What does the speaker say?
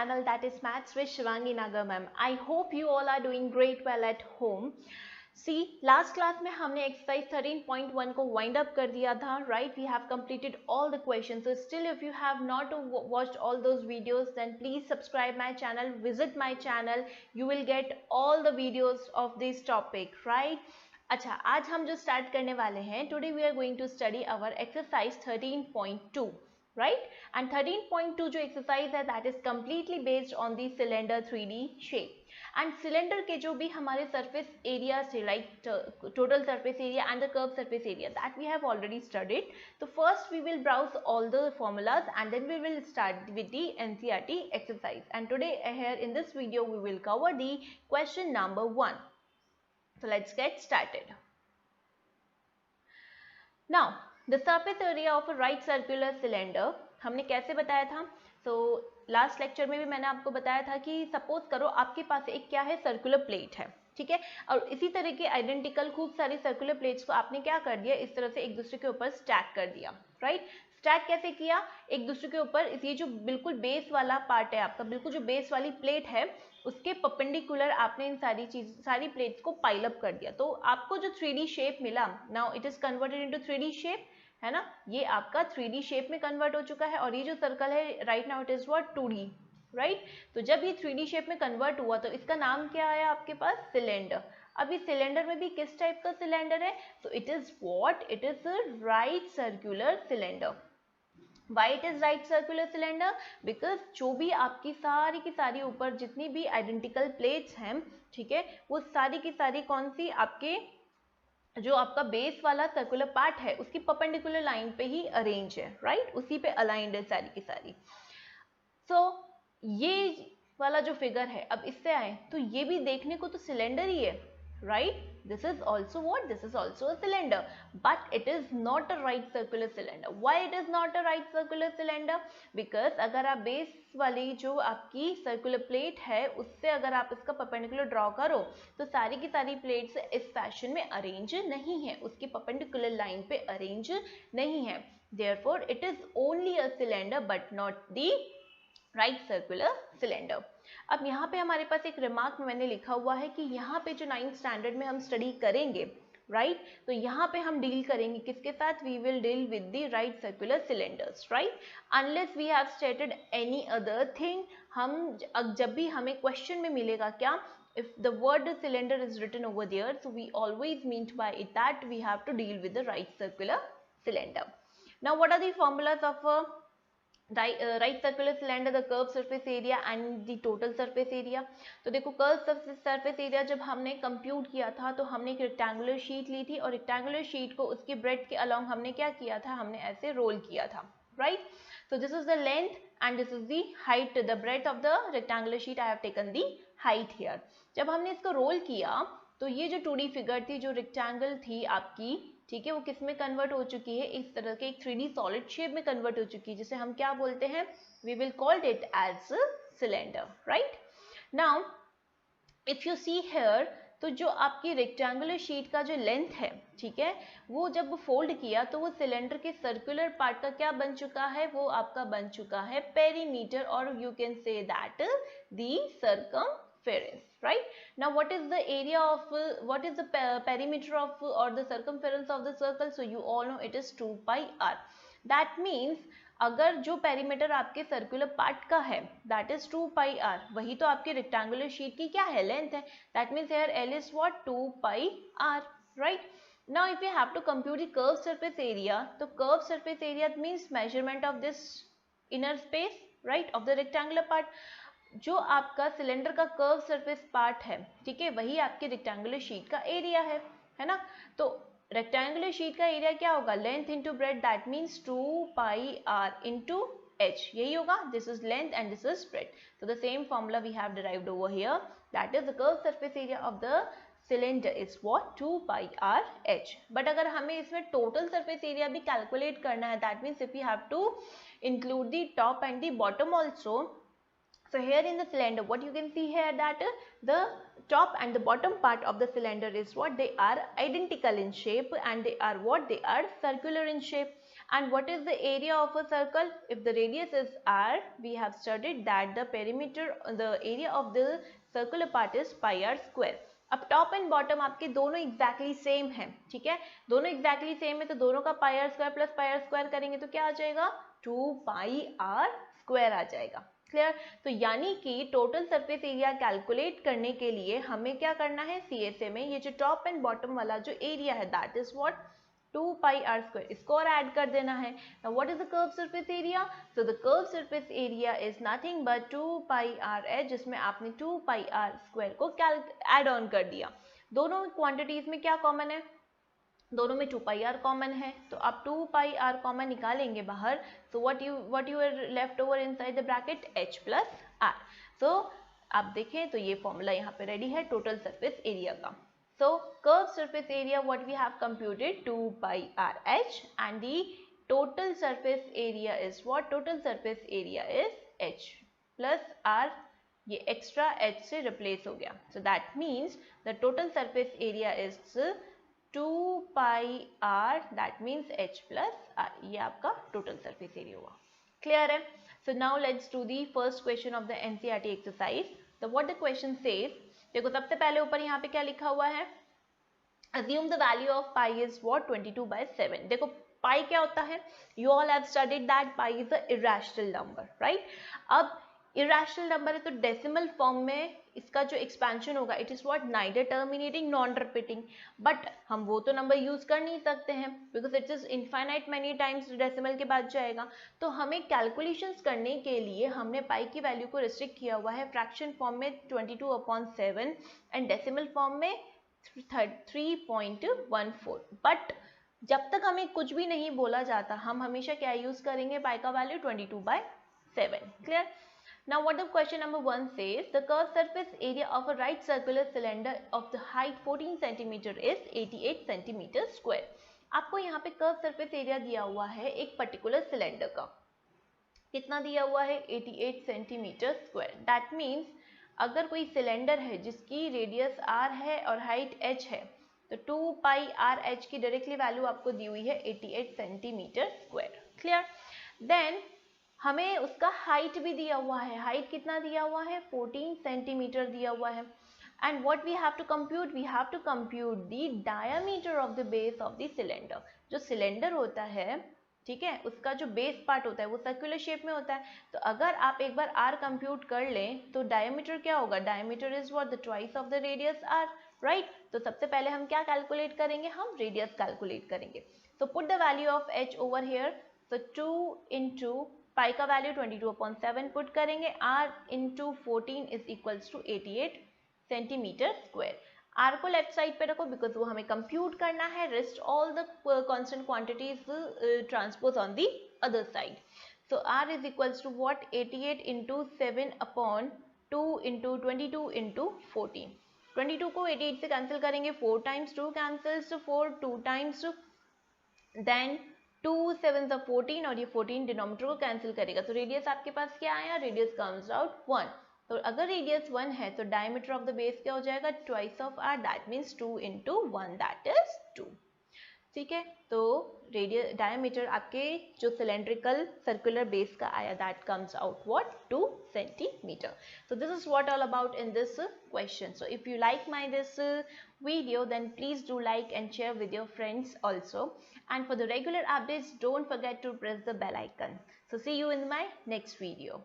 channel, that is Maths with Shivangi Nagar ma'am. I hope you all are doing great well at home. See, last class में हमने exercise 13.1 को wind up कर दिया था, right? We have completed all the questions. So still, if you have not watched all those videos, then please subscribe my channel, visit my channel. You will get all the videos of this topic, right? अच्छा, आज हम जो start करने वाले हैं, today we are going to study our exercise 13.2. right, and 13.2 जो exercise है that is completely based on the cylinder 3D shape and cylinder के जो भी हमारे surface area से like total surface area and the curved surface area that we have already studied. So first we will browse all the formulas and then we will start with the NCERT exercise, and today here in this video we will cover the question number 1. So let's get started. Now the surface area of a right circular cylinder हमने कैसे बताया था? So last lecture में भी मैंने आपको बताया था कि सपोज करो आपके पास एक क्या है, सर्कुलर प्लेट है, ठीक है, और इसी तरह के आइडेंटिकल खूब सारी सर्कुलर प्लेट्स को आपने क्या कर दिया, इस तरह से एक दूसरे के ऊपर स्टैक कर दिया, राइट? स्टैक कैसे किया? एक दूसरे के ऊपर ये जो बिल्कुल बेस वाला पार्ट है आपका, बिल्कुल जो बेस वाली प्लेट है उसके परपेंडिकुलर आपने इन सारी प्लेट्स को पाइल अप कर दिया, तो आपको जो 3D शेप मिला, now it is converted into 3D shape, है ना, ये आपका 3D शेप में कन्वर्ट हो चुका है, और ये जो सर्कल है right now it is what 2D, right? तो जब ये 3D शेप में कन्वर्ट हुआ तो इसका नाम क्या आया आपके पास, सिलेंडर. अब इस सिलेंडर में भी किस टाइप का सिलेंडर है, तो it is what, it is a right circular cylinder. Why it is right circular cylinder? Because जो भी आपकी सारी की सारी ऊपर जितनी भी आइडेंटिकल प्लेट्स हैं, ठीक है, वो सारी की सारी कौन सी, आपके जो आपका बेस वाला सर्कुलर पार्ट है उसकी परपेंडिकुलर लाइन पे ही अरेंज है, राइट? उसी पे अलाइंड है सारी की सारी. सो ये वाला जो फिगर है, अब इससे आए तो ये भी देखने को तो सिलेंडर ही है, right? This is also what? This is also a cylinder, but it is not a right circular cylinder. Why it is not a right circular cylinder? Because अगर आप बेस वाली जो आपकी सर्कुलर प्लेट है उससे अगर आप इसका परपेंडिकुलर ड्रॉ करो तो सारी की सारी प्लेट्स इस फैशन में अरेंज नहीं है, उसकी परपेंडिकुलर लाइन पे अरेंज नहीं है. Therefore, it is only a cylinder but not the right circular cylinder. अब यहाँ पे हमारे पास एक रिमार्क में मैंने लिखा हुआ है कि यहाँ पे जो 9th स्टैंडर्ड में हम स्टडी करेंगे, राइट, तो यहाँ पे हम डील करेंगे किसके साथ, we will deal with the right circular cylinders, right, unless we have stated any other thing. हम जब भी हमें क्वेश्चन में मिलेगा क्या, if the word cylinder is written over there, so we always mean by it that we have to deal with the right circular cylinder. Now what are the formulas of a right circular cylinder, the curved surface area and the total surface area? तो देखो curved surface area जब हमने compute किया था तो हमने एक rectangular sheet ली थी और रेक्टेंगुलर शीट को उसकी ब्रेड्थ के अलोंग हमने क्या किया था, हमने ऐसे रोल किया था, right? So this is the length and this is the height, the breadth of the rectangular sheet. I have taken the height here. जब हमने इसको रोल किया तो ये जो 2D फिगर थी, जो रेक्टेंगल थी आपकी, ठीक है, वो किस में कन्वर्ट हो चुकी है, इस तरह के एक 3D सॉलिड शेप में कन्वर्ट हो चुकी है, जिसे हम क्या बोलते हैं, we will called it as cylinder, right? Now if you see here, तो जो आपकी रेक्टेंगुलर शीट का जो लेंथ है, ठीक है, वो जब फोल्ड किया तो वो सिलेंडर के सर्कुलर पार्ट का क्या बन चुका है, वो आपका बन चुका है पेरीमीटर, और you can say that the circumference, right? Now what is the area of what is the perimeter of or the circumference of the circle? So you all know it is 2 pi r. That means अगर जो perimeter आपके circular part का है that is 2 pi r, वही तो आपकी rectangular sheet की क्या है, लेंथ है. That means here l is what, 2 pi r, right? Now if you have to compute the curved surface area, तो curved surface area means measurement of this inner space, right, of the rectangular part. जो आपका cylinder का curve surface part है, ठीक है, वही आपके rectangular sheet का एरिया है ना? तो रेक्टेंगुलर शीट का एरिया क्या होगा, length into breadth, that means 2 pi r into h, यही होगा. This is length and this is breadth. तो the same formula we have derived over here, that is the curve surface area of the cylinder is what, 2 pi r h. But अगर हमें इसमें total surface area भी calculate करना है, that means if you have to include the top and the bottom also. So here in the cylinder, what you can see here, that the top and the bottom part of the cylinder is what, they are identical in shape and they are what, they are circular in shape. And what is the area of a circle? If the radius is r, we have studied that the perimeter, the area of the circular part is pi r square. अब top and bottom आपके दोनों exactly same है, ठीक है, दोनों exactly same है, तो दोनों का pi r square plus pi r square करेंगे तो क्या आ जाएगा, 2 पाई आर स्क्वायर आ जाएगा। क्लियर? तो यानी कि टोटल सरफेस एरिया कैलकुलेट करने के लिए हमें क्या करना है, सीएसए में ये जो टॉप एंड बॉटम वाला जो एरिया है that is what, 2 pi r square, इसको और ऐड कर देना है। Now what is the curved surface area? So the curved surface area is nothing but 2 pi r h, जिसमें आपने 2 pi r square को ऐड ऑन कर दिया। दोनों क्वांटिटीज में क्या कॉमन है, दोनों में 2 pi r कॉमन है, तो आप 2 pi r कॉमन निकालेंगे बाहर, so what you are left over inside the bracket, h plus r। so आप देखें तो ये फॉर्मूला यहाँ पे रेडी है टोटल सरफेस एरिया का। So curved surface area what we have computed, 2 pi r h, and the total surface area is what, total surface area is h plus r, ये extra h से replace हो गया, so that means the total surface area is 2 pi r, that means h plus r, ये आपका total surface area हुआ। Clear है? So now let's do the first question of the NCERT exercise। So what the question says, देखो सबसे पहले ऊपर यहाँ पे क्या लिखा हुआ है, assume the value of pi is what, 22/7। देखो पाई क्या होता है, you all have studied that pi is a irrational number, right? अब irrational number है तो डेसिमल फॉर्म में इसका जो एक्सपेंशन होगा it is what, neither terminating non repeating, but हम वो तो नंबर यूज कर नहीं सकते हैं because it is infinite many times decimal के बाद जाएगा। तो हमें कैलकुलेशंस करने के लिए हमने पाई की वैल्यू को रिस्ट्रिक्ट किया हुआ है फ्रैक्शन फॉर्म में 22/7 एंड डेसिमल फॉर्म में 3.14। बट जब तक हमें कुछ भी नहीं बोला जाता हम हमेशा क्या यूज करेंगे, पाई का value 22/7। Clear? Now what the question number 1 says, the curved surface area of a right circular cylinder of the height 14 cm is 88 cm square। आपको यहाँ पे कर्व सरफेस एरिया दिया हुआ है एक पर्टिकुलर सिलेंडर का, कितना दिया हुआ है, 88 सेंटीमीटर स्क्वायर। दैट मीन्स अगर कोई सिलेंडर है जिसकी रेडियस r है और हाइट h है तो 2 पाई r h की डायरेक्टली वैल्यू आपको दी हुई है 88 सेंटीमीटर स्क्वायर। क्लियर? देन हमें उसका हाइट भी दिया हुआ है, हाइट कितना दिया हुआ है, 14 सेंटीमीटर दिया हुआ है। And what we have to compute, we have to compute the diameter of the base of the cylinder. जो सिलेंडर होता है, ठीक है, उसका जो बेस पार्ट होता है वो सर्कुलर शेप में होता है, तो अगर आप एक बार r कंप्यूट कर लें तो डायमीटर क्या होगा, diameter is what, the twice of the radius r, right? तो सबसे पहले हम क्या कैलकुलेट करेंगे, हम रेडियस कैलकुलेट करेंगे। So put the value of h over here, so 2 into pi का वैल्यू 22/7 पुट करेंगे, r into 14 is equals to 88 centimetre square. r को लेफ्ट साइड पे रखो बिकॉज वो हमें कंप्यूट करना है, rest all the constant quantities transpose on the other side. So r is equals to what, 88 into 7/2 into 22 into 14। 22 को 88 से cancel करेंगे, 4 टाइम्स 2 कैंसिल्स, 4 2 टाइम्स, देन 2 7 14 और ये 14 डिनोमिनेटर को कैंसिल करेगा, तो रेडियस आपके पास क्या आया, रेडियस कम्स आउट 1। तो अगर रेडियस 1 है तो डायमीटर ऑफ द बेस क्या हो जाएगा, twice of r, that means 2 into 1 that is 2। ठीक है, तो रेडियस डायमीटर आपके जो सिलेंड्रिकल सर्कुलर बेस का आया that comes out what, 2 centimetre. So this is what all about in this question. So if you like my this video, then please do like and share with your friends also. And for the regular updates, don't forget to press the bell icon. So see you in my next video.